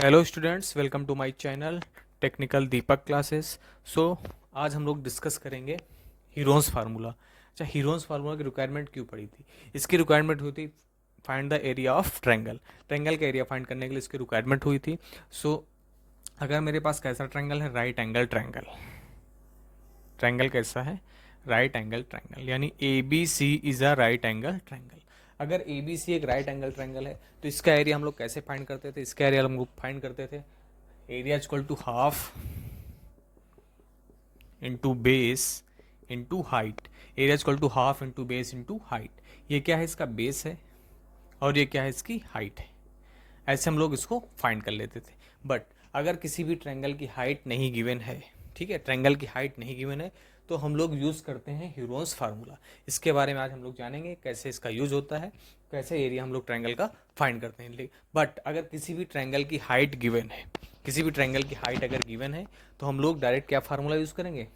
Hello students, welcome to my channel technical Deepak classes. So आज हम लोग डिस्कस करेंगे हीरोन्स फार्मूला। अच्छा, हीरोन्स फार्मूला की रिक्वायरमेंट क्यों पड़ी थी? इसकी रिक्वायरमेंट हुई थी find the area of triangle. Triangle का एरिया फाइंड करने के लिए इसकी रिक्वायरमेंट हुई थी। सो अगर मेरे पास कैसा ट्रायंगल है? Right angle triangle. ट्रायंगल कैसा है? राइट एंगल ट्रायंगल, यानी A B C is a right angle triangle. अगर ए बी सी एक राइट एंगल ट्रायंगल है तो इसका एरिया हम लोग कैसे फाइंड करते थे? इसका एरिया हम लोग फाइंड करते थे area equal to half into base into height. Area equal to half into base into height. ये क्या है? इसका बेस है और ये क्या है? इसकी हाइट है। ऐसे हम लोग इसको फाइंड कर लेते थे। बट अगर किसी भी ट्रायंगल की हाइट नहीं गिवन है, ठीक है, ट्रायंगल की हाइट नहीं गिवन है, तो हम लोग यूज़ करते हैं हीरोन्स फार्मूला। इसके बारे में आज हम लोग जानेंगे कैसे इसका यूज होता है, कैसे एरिया हम लोग ट्रायंगल का फाइंड करते हैं। बट अगर किसी भी ट्रायंगल की हाइट गिवन है, किसी भी ट्रायंगल की हाइट अगर गिवन है, तो हम लोग डायरेक्ट क्या फार्मूला यूज़ करेंगे?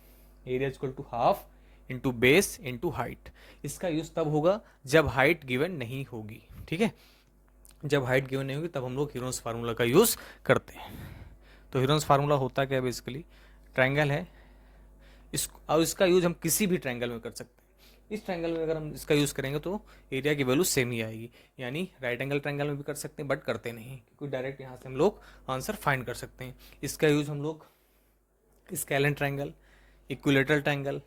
Area equal to half into base into height. इसका यूज़ तब होगा जब हाइट गिवन नहीं होगी, ठीक है। जब हाइट गिवन नहीं होगी तब हम लोग हीरोन्स फार्मूला का यूज़ करते हैं। तो हीरोन्स फार्मूला होता क्या है? बेसिकली ट्रायंगल है, और इसका यूज हम किसी भी ट्रायंगल में कर सकते हैं। इस ट्रायंगल में अगर हम इसका यूज़ करेंगे तो एरिया की वैल्यू सेम ही आएगी। यानी राइट एंगल ट्रायंगल में भी कर सकते हैं, बट करते नहीं, क्योंकि डायरेक्ट यहाँ से हम लोग आंसर फाइंड कर सकते हैं। इसका यूज हम लोग स्केलेन ट्रायंगल, इक्विलेटरल ट्रायंगल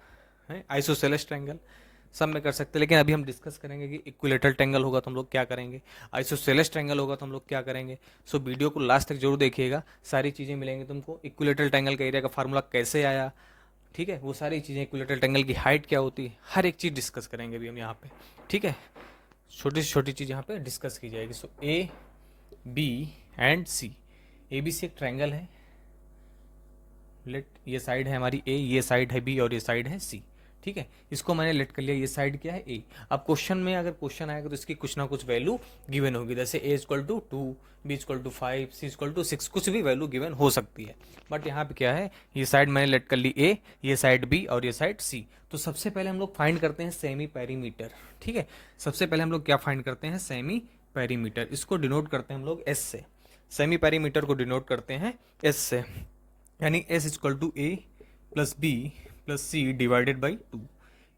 है, आइसोसेलेस ट्रायंगल सब में कर सकते हैं। लेकिन अभी हम डिस्कस करेंगे कि इक्विलेटरल ट्रायंगल होगा तो हम लोग क्या करेंगे, आइसोसेलेस ट्रायंगल होगा तो हम लोग क्या करेंगे। सो वीडियो को लास्ट तक जरूर देखिएगा, सारी चीज़ें मिलेंगी तुमको। इक्विलेटरल ट्रायंगल का एरिया का फार्मूला कैसे आया, ठीक है, वो सारी चीज़ें, इक्विलेटरल ट्रायंगल की हाइट क्या होती है, हर एक चीज़ डिस्कस करेंगे अभी हम यहाँ पे, ठीक है। छोटी से छोटी चीज़ यहाँ पे डिस्कस की जाएगी। So A B and C. A B C एक ट्रायंगल है। लेट, ये साइड है हमारी ए, ये साइड है बी और ये साइड है सी, ठीक है। इसको मैंने लेट कर लिया, ये साइड क्या है? ए। अब क्वेश्चन में अगर क्वेश्चन आएगा तो इसकी कुछ ना कुछ वैल्यू गिवन होगी, जैसे A equal to 2, B equal to 5, C equal to 6, कुछ भी वैल्यू गिवन हो सकती है। बट यहाँ पे क्या है? ये साइड मैंने लेट कर ली ए, ये साइड बी और ये साइड सी। तो सबसे पहले हम लोग फाइंड करते हैं सेमी पेरीमीटर, ठीक है। सबसे पहले हम लोग क्या फाइंड करते हैं? Semi perimeter. इसको डिनोट करते हैं हम लोग एस से। सेमी पेरीमीटर को डिनोट करते हैं एस से, यानी S equal to A plus B plus C divided by 2।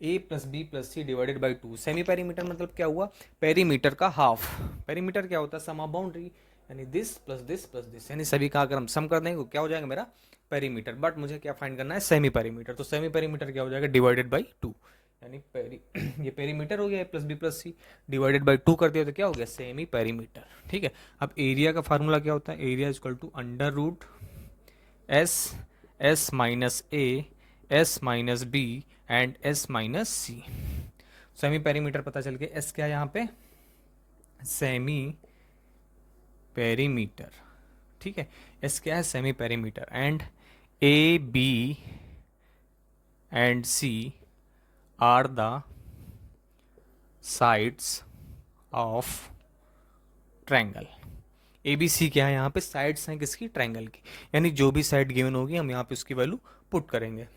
A plus B plus C divided by 2। Semi perimeter मतलब क्या हुआ? पेरीमीटर का हाफ। पेरीमीटर क्या होता है? सम ऑफ बाउंड्री, यानी this plus this plus this, यानी सभी का अगर हम सम कर देंगे तो क्या हो जाएगा? मेरा पेरीमीटर। बट मुझे क्या फाइंड करना है? Semi perimeter. तो सेमी पेरीमीटर क्या हो जाएगा? डिवाइडेड बाई 2, यानी ये पेरीमीटर हो गया, A plus B plus C divided by 2 कर दिया तो क्या हो गया? सेमी पेरीमीटर, ठीक है। अब एरिया का फार्मूला क्या होता है? Area equal to under root S, S minus A, S minus B and S minus C. Semi perimeter पता चल गया। एस क्या है यहाँ पे? सेमी पेरीमीटर, ठीक है। एस क्या है? Semi perimeter. And A B and C are the sides of triangle. A B C क्या है? यहाँ पे साइड्स हैं किसकी? ट्रायंगल की। यानी जो भी साइड गिवन होगी हम यहाँ पे उसकी वैल्यू पुट करेंगे।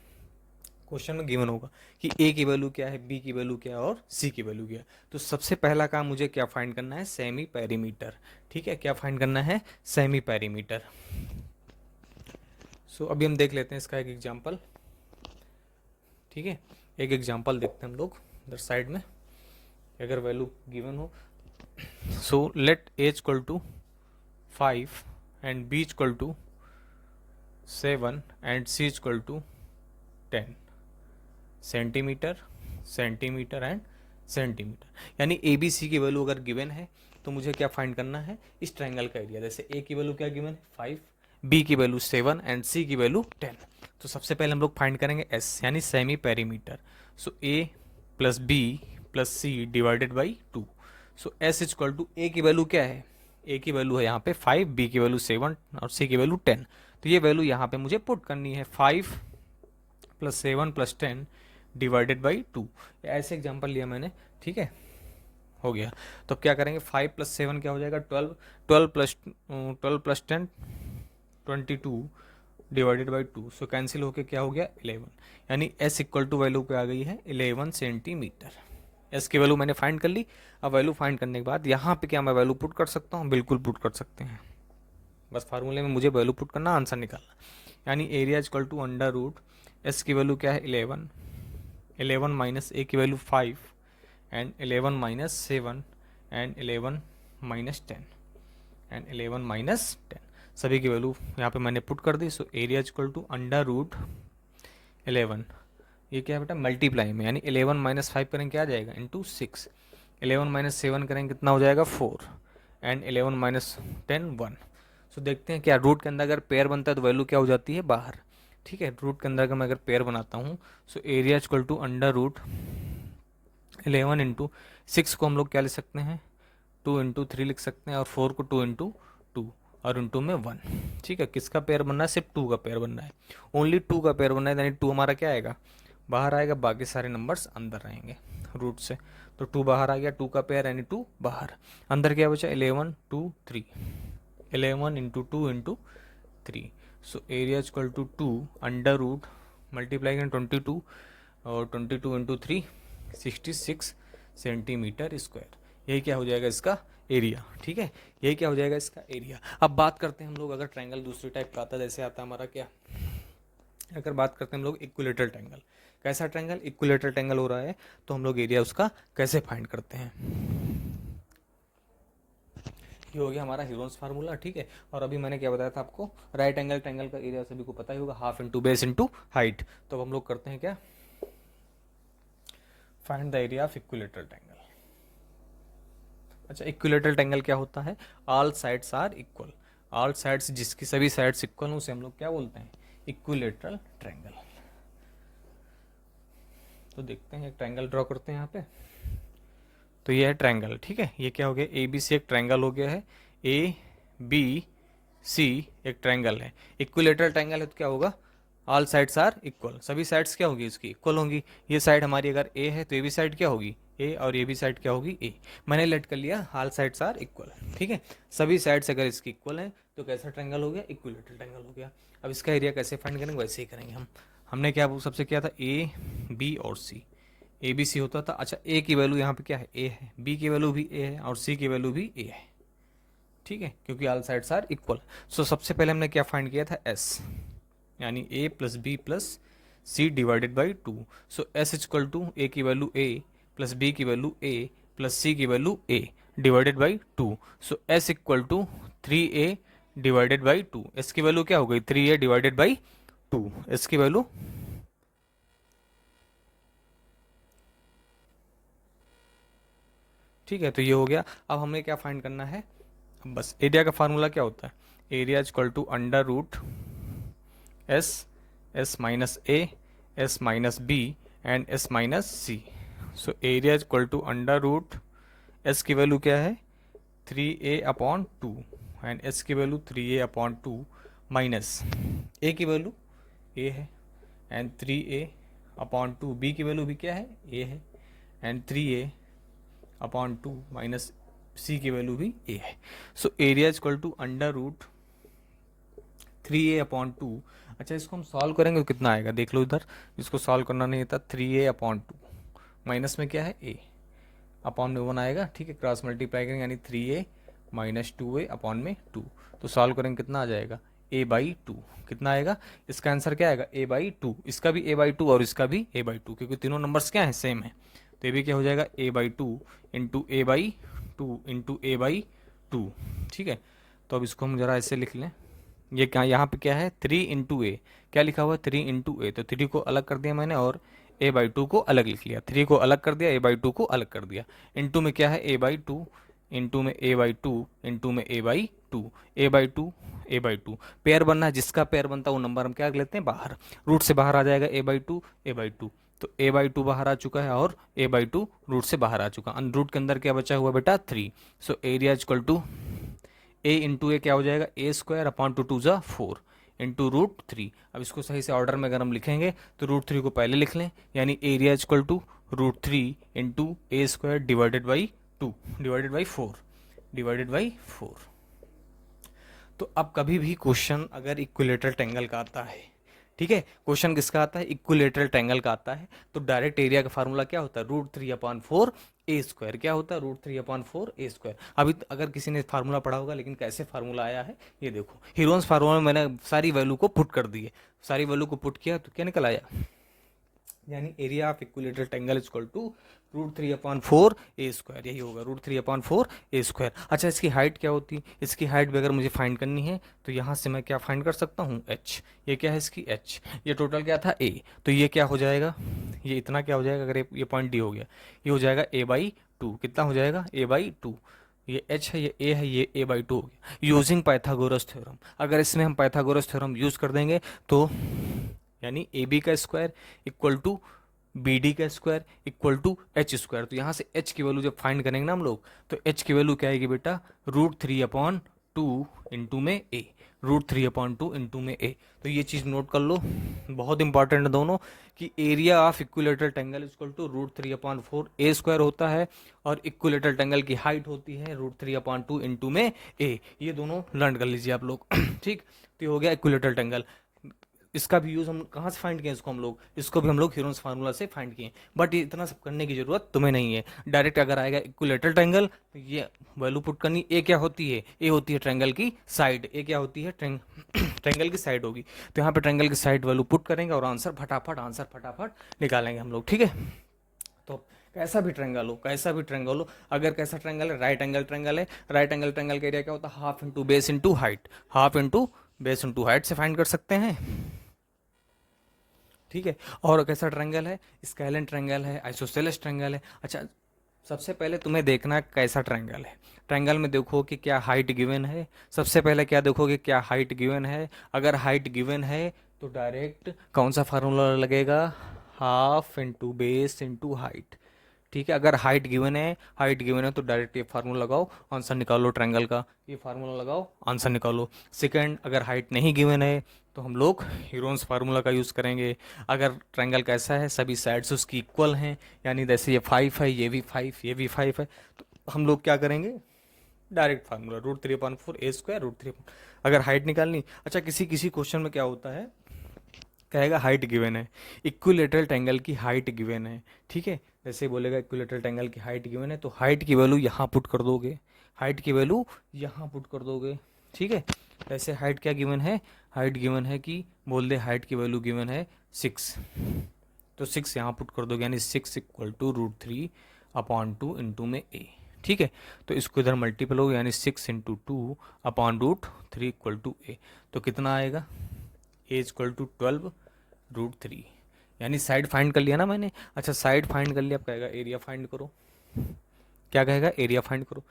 क्वेश्चन में गिवन होगा कि ए की वैल्यू क्या है, बी की वैल्यू क्या है और सी की वैल्यू क्या है। तो सबसे पहला काम मुझे क्या फाइंड करना है? सेमी पेरीमीटर, ठीक है। क्या फाइंड करना है? Semi perimeter. सो अभी हम देख लेते हैं इसका एक एग्जांपल, ठीक है। एक एग्जांपल देखते हैं हम लोग इधर साइड में, अगर वैल्यू गिवन हो। So let A equal to 5 and B equal to 7 and C equal to 10 centimetre, centimetre and centimetre. यानी ए बी सी की वैल्यू अगर गिवन है तो मुझे क्या फाइंड करना है? इस ट्रायंगल का एरिया। जैसे ए की वैल्यू क्या गिवन है? 5, बी की वैल्यू 7 एंड सी की वैल्यू 10। तो सबसे पहले हम लोग फाइंड करेंगे एस, यानी semi perimeter. So A plus B plus C divided by 2। So S equal to, A की वैल्यू क्या है? ए की वैल्यू है यहाँ पे 5, बी की वैल्यू 7 और सी की वैल्यू 10। तो ये वैल्यू यहाँ पे मुझे पुट करनी है, 5 प्लस 7 प्लस 10 डिवाइडेड बाई 2। ऐसे एग्जांपल लिया मैंने, ठीक है, हो गया। तो अब क्या करेंगे? 5 प्लस 7 क्या हो जाएगा? 12, 12 plus 10 22 divided by 2। So cancel होके क्या हो गया? 11। यानी एस इक्वल टू वैल्यू पे आ गई है 11 सेंटीमीटर। एस की वैल्यू मैंने फाइंड कर ली। अब वैल्यू फाइंड करने के बाद यहाँ पे क्या मैं वैल्यू पुट कर सकता हूँ? बिल्कुल पुट कर सकते हैं। बस फार्मूले में मुझे वैल्यू पुट करना, आंसर निकालना। यानी area is equal to under root S की वैल्यू क्या है 11, 11 माइनस ए की value 5 and 11 minus 7 and 11 minus 10 and 11 minus 10, सभी की वैल्यू यहाँ पे मैंने पुट कर दी। So area is equal to under root 11, ये क्या है बेटा मल्टीप्लाई में, यानी 11 माइनस 5 करेंगे क्या आ जाएगा इंटू 6, 11 माइनस 7 करेंगे कितना हो जाएगा 4 एंड 11 माइनस 10 1। सो देखते हैं क्या रूट के अंदर अगर पेयर बनता है तो वैल्यू क्या हो जाती है बाहर। ठीक है, रूट के अंदर अगर मैं पेयर बनाता हूँ, so area equal to under root 11 into 6 को हम लोग क्या लिख सकते हैं 2 इंटू 3 लिख सकते हैं, और 4 को 2 इंटू 2 और इंटू में 1। ठीक है, किसका पेयर बनना है, सिर्फ 2 का पेयर बनना है, ओनली 2 का पेयर बनना है, यानी 2 हमारा क्या आएगा बाहर आएगा, बाकी सारे नंबर्स अंदर रहेंगे रूट से। तो 2 बाहर आ गया, 2 का पेयर यानी 2 बाहर, अंदर क्या बचा 11 2 3, 11 into 2 into 3। So area equal to 2 under root multiply करें 22 और 22 इंटू 3 66 सेंटीमीटर स्क्वायर, यही क्या हो जाएगा इसका एरिया। ठीक है, यही क्या हो जाएगा इसका एरिया। अब बात करते हैं हम लोग अगर ट्रायंगल दूसरी टाइप का आता है, जैसे आता है हमारा क्या, अगर बात करते हैं हम लोग इक्विलेटरल ट्रायंगल, कैसा ट्रायंगल इक्विलेटरल ट्रायंगल हो रहा है, तो हम लोग एरिया उसका कैसे फाइंड करते हैं। ये हो गया हमारा ह्यूरोन्स फार्मूला। ठीक है, और अभी मैंने क्या बताया था आपको, राइट एंगल ट्रायंगल का एरिया सभी को पता ही होगा, half into base into height. तो अब हम लोग करते हैं क्या, find the area of equilateral triangle. अच्छा, इक्विलेटरल ट्रायंगल क्या होता है, all sides are equal, all sides जिसकी सभी साइड्स इक्वल हो उसे हम लोग क्या बोलते हैं इक्विलेटरल ट्रायंगल। तो देखते हैं एक ट्रायंगल ड्रॉ करते हैं यहाँ पे। तो ये है ट्रायंगल। ठीक है, ये क्या हो गया ए बी सी एक ट्रायंगल हो गया है, ए बी सी एक ट्रायंगल है। इक्विलेटरल ट्रायंगल है तो क्या होगा, ऑल साइड्स आर इक्वल, सभी साइड्स क्या होगी इसकी इक्वल होंगी। ये साइड हमारी अगर ए है तो ये भी साइड क्या होगी ए, और ये भी साइड क्या होगी ए। मैंने लेट कर लिया ऑल साइड्स आर इक्वल। ठीक है, सभी साइड्स अगर इसकी इक्वल है तो कैसा ट्रायंगल हो गया इक्विलेटरल ट्रायंगल हो गया। अब इसका एरिया कैसे फाइंड करेंगे, वैसे ही करेंगे हम। हमने क्या सबसे किया था ए बी और सी, ए बी सी होता था। अच्छा, ए की वैल्यू यहाँ पे क्या है ए है, बी की वैल्यू भी ए है और सी की वैल्यू भी ए है। ठीक है, क्योंकि all sides are equal. So सबसे पहले हमने क्या फाइंड किया था एस, यानी A plus B plus C divided by 2। So S equal to A की वैल्यू ए प्लस बी की वैल्यू ए प्लस सी की value A divided by 2। So S equal to 3a divided by 2। S की value क्या हो गई 3a divided by 2, S की value ठीक है। तो ये हो गया। अब हमें क्या फाइंड करना है, बस एरिया का फार्मूला क्या होता है, area equal to under root S, S minus A, S minus B and S minus C. So area equal to under root S की वैल्यू क्या है 3a अपॉन 2 एंड एस की value 3a upon 2 minus A की value A है and 3a upon 2, B की value भी क्या है ए है एंड 3a अपॉन 2 माइनस सी की वैल्यू भी ए है। So area equal to under root 3a upon 2। अच्छा, इसको हम सॉल्व करेंगे तो कितना आएगा देख लो इधर, इसको सॉल्व करना नहीं था, 3a अपॉन 2 माइनस में क्या है a अपॉन में 1 आएगा। ठीक है, क्रॉस मल्टीप्लाई करेंगे यानी 3a माइनस 2a अपॉन में 2। तो सॉल्व करेंगे कितना आ जाएगा a बाई 2, कितना आएगा इसका आंसर क्या आएगा a बाई 2, इसका भी a बाई 2 और इसका भी a बाई 2, क्योंकि तीनों नंबर्स क्या हैं सेम है। तो ये भी क्या हो जाएगा a by 2 into A by 2 into A by 2। ठीक है, तो अब इसको हम जरा ऐसे लिख लें, ये क्या यहाँ पे क्या है 3 इंटू ए, क्या लिखा हुआ है 3 इंटू ए, तो 3 को अलग कर दिया मैंने और a बाई 2 को अलग लिख लिया, 3 को अलग कर दिया a बाई 2 को अलग कर दिया, इंटू में क्या है a बाई 2 इंटू में a बाई 2 इंटू में a by 2, a by 2 a by 2 pair बनना है, जिसका पेयर बनता है वो नंबर हम क्या लेते हैं बाहर, रूट से बाहर आ जाएगा a बाई 2 a बाई 2। तो a बाई 2 बाहर आ चुका है और a बाई 2 रूट से बाहर आ चुका, रूट के अंदर क्या बचा हुआ बेटा 3। So area equal to a into A क्या हो जाएगा a square upon 2 × 4 into root 3। अब इसको सही से ऑर्डर में अगर हम लिखेंगे तो रूट 3 को पहले लिख लें, यानी area equal to root 3 into A square divided by 2 divided by 4 divided by 4। तो अब कभी भी क्वेश्चन अगर इक्विलेटरल ट्रायंगल का आता है, ठीक है, क्वेश्चन किसका आता है, इक्विलेटरल ट्रायंगल का आता है। तो डायरेक्ट एरिया का फार्मूला क्या होता है, √3/4 क्या होता है, √3/4 अभी अगर किसी ने फार्मूला पढ़ा होगा, लेकिन कैसे फार्मूला आया है ये देखो, हीरोन्स फार्मूला में मैंने सारी वैल्यू को पुट कर दी है, सारी वैल्यू को पुट किया तो क्या निकल आया, यानी area of equilateral triangle equal to √3/4 यही होगा, √3/4। अच्छा, इसकी हाइट क्या होती है, इसकी हाइट भी अगर मुझे फाइंड करनी है तो यहाँ से मैं क्या फाइंड कर सकता हूँ, h, ये क्या है इसकी h, ये टोटल क्या था a, तो ये क्या हो जाएगा, ये इतना क्या हो जाएगा, अगर ये पॉइंट d हो गया, ये हो जाएगा a/2, कितना हो जाएगा a/2, ये h है, ये a है, ये a/2 हो गया, यूजिंग पाइथागोरस थ्योरम। अगर इसमें हम पाइथागोरस थ्योरम यूज कर देंगे तो यानी ए बी का square equal to B D का square equal to H square, तो यहाँ से एच की वैल्यू जब फाइंड करेंगे ना हम लोग, तो एच की वैल्यू क्या आएगी बेटा, √3/2 इंटू में ए, √3/2 इंटू में ए। तो ये चीज़ नोट कर लो, बहुत इंपॉर्टेंट है दोनों, कि area of equilateral triangle equal to √3/4 होता है, और इक्विलेटरल ट्रायंगल की हाइट होती है √3/2 इंटू में ए। ये दोनों लर्न कर लीजिए आप लोग ठीक, तो ये हो गया इक्विलेटरल ट्रायंगल। इसका भी यूज़ हम कहाँ से फाइंड किए, इसको भी हम लोग हीरोन्स फार्मूला से फाइंड किए, बट ये इतना सब करने की जरूरत तुम्हें नहीं है। डायरेक्ट अगर आएगा इक्विलेटरल ट्रायंगल तो ये वैल्यू पुट करनी, ए क्या होती है, ए होती है ट्रायंगल की साइड, ए क्या होती है ट्रायंगल की साइड होगी, तो यहाँ पे ट्रायंगल की साइड वैल्यू पुट करेंगे और आंसर फटाफट निकालेंगे हम लोग, ठीक है। तो कैसा भी ट्रायंगल हो, अगर कैसा ट्रायंगल है, राइट एंगल ट्रायंगल है, राइट एंगल ट्रायंगल का एरिया क्या होता है, half into base into height से फाइंड कर सकते हैं, ठीक है। और कैसा ट्रायंगल है, स्केलेन ट्रायंगल है, आइसोसेलेस ट्रायंगल है। अच्छा, सबसे पहले तुम्हें देखना कैसा ट्रायंगल है, ट्रायंगल में देखो कि क्या हाइट गिवन है, सबसे पहले क्या देखोगे, क्या हाइट गिवन है, अगर हाइट गिवन है तो डायरेक्ट कौन सा फार्मूला लगेगा, half into base into height, ठीक है। अगर हाइट गिवन है तो डायरेक्ट ये फार्मूला लगाओ, आंसर निकालो ट्रायंगल का, ये फार्मूला लगाओ, आंसर निकालो। सेकंड, अगर हाइट नहीं गिवन है तो हम लोग हीरोन्स फार्मूला का यूज़ करेंगे। अगर ट्रायंगल कैसा है, सभी साइड्स उसकी इक्वल हैं, यानी जैसे ये 5 है, ये भी 5, ये भी 5 है, तो हम लोग क्या करेंगे, डायरेक्ट फार्मूला √3/4 अगर हाइट निकालनी। अच्छा, किसी किसी क्वेश्चन में क्या होता है, कहेगा हाइट गिवन है, इक्विलेटरल ट्रायंगल की हाइट गिवन है, ठीक है, जैसे बोलेगा इक्विलेटरल ट्रायंगल की हाइट गिवन है, तो हाइट की वैल्यू यहाँ पुट कर दोगे, ठीक है। ऐसे हाइट क्या गिवन है, हाइट गिवन है कि बोल दे हाइट की वैल्यू गिवन है 6, तो 6 यहाँ पुट कर दोगे, यानी 6 इक्वल टू √3/2 इंटू में ए, ठीक है। तो इसको इधर मल्टीपल हो, यानी 6 इंटू 2/√3 इक्वल टू ए, तो कितना आएगा, ए इक्वल टू 12√3, यानी साइड फाइंड कर लिया ना मैंने। अच्छा, साइड फाइंड कर लिया, अब कहेगा एरिया फाइंड करो, क्या कहेगा, एरिया फाइंड करो,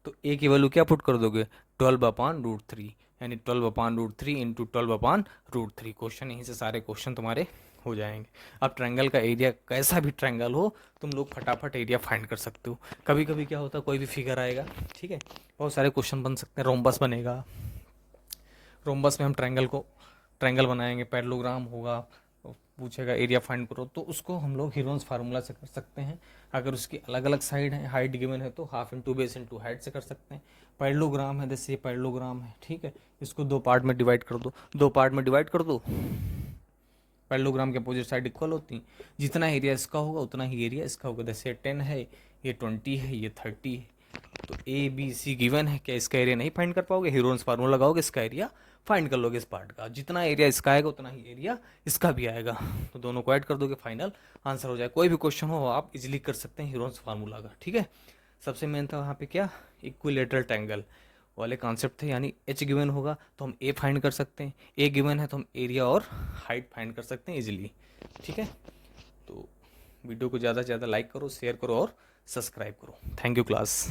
तो ए की वैल्यू क्या पुट कर दोगे, 12/√3, यानी 12/√3 इंटू 12/√3। क्वेश्चन यहीं से सारे क्वेश्चन तुम्हारे हो जाएंगे। अब ट्रायंगल का एरिया कैसा भी ट्रायंगल हो, तुम लोग फटाफट एरिया फाइंड कर सकते हो। कभी कभी क्या होता है, कोई भी फिगर आएगा, ठीक है, बहुत सारे क्वेश्चन बन सकते हैं, रोम्बस बनेगा, रोम्बस में हम ट्रायंगल बनाएंगे, पैरेललोग्राम होगा, पूछेगा एरिया फाइंड करो, तो उसको हम लोग हीरोन्स फार्मूला से कर सकते हैं। अगर उसकी अलग अलग साइड है, हाइट गिवन है, तो half into base into height से कर सकते हैं। पैरेललोग्राम है, जैसे ये पैरेललोग्राम है, ठीक है, इसको 2 पार्ट में डिवाइड कर दो, पैरेललोग्राम के अपोजिट साइड इक्वल होती हैं, जितना एरिया इसका होगा उतना ही एरिया इसका होगा, जैसे 10 है, ये 20 है, ये 30 है, तो ए बी सी गिवन है, क्या इसका एरिया नहीं फाइंड कर पाओगे, हीरोन्स फार्मूला लगाओगे, इसका एरिया फाइंड कर लोगे, इस पार्ट का जितना एरिया इसका आएगा उतना ही एरिया इसका भी आएगा, तो दोनों को ऐड कर दोगे, फाइनल आंसर हो जाए। कोई भी क्वेश्चन हो आप इजीली कर सकते हैं हीरोन्स फार्मूला का, ठीक है। सबसे मेन था वहाँ पे क्या, इक्विलेटरल ट्रायंगल वाले कॉन्सेप्ट थे, यानी एच गिवन होगा तो हम ए फाइंड कर सकते हैं, ए गिवन है तो हम एरिया और हाइट फाइंड कर सकते हैं इजीली, ठीक है। तो वीडियो को ज़्यादा से ज़्यादा लाइक करो, शेयर करो और सब्सक्राइब करो। Thank you class.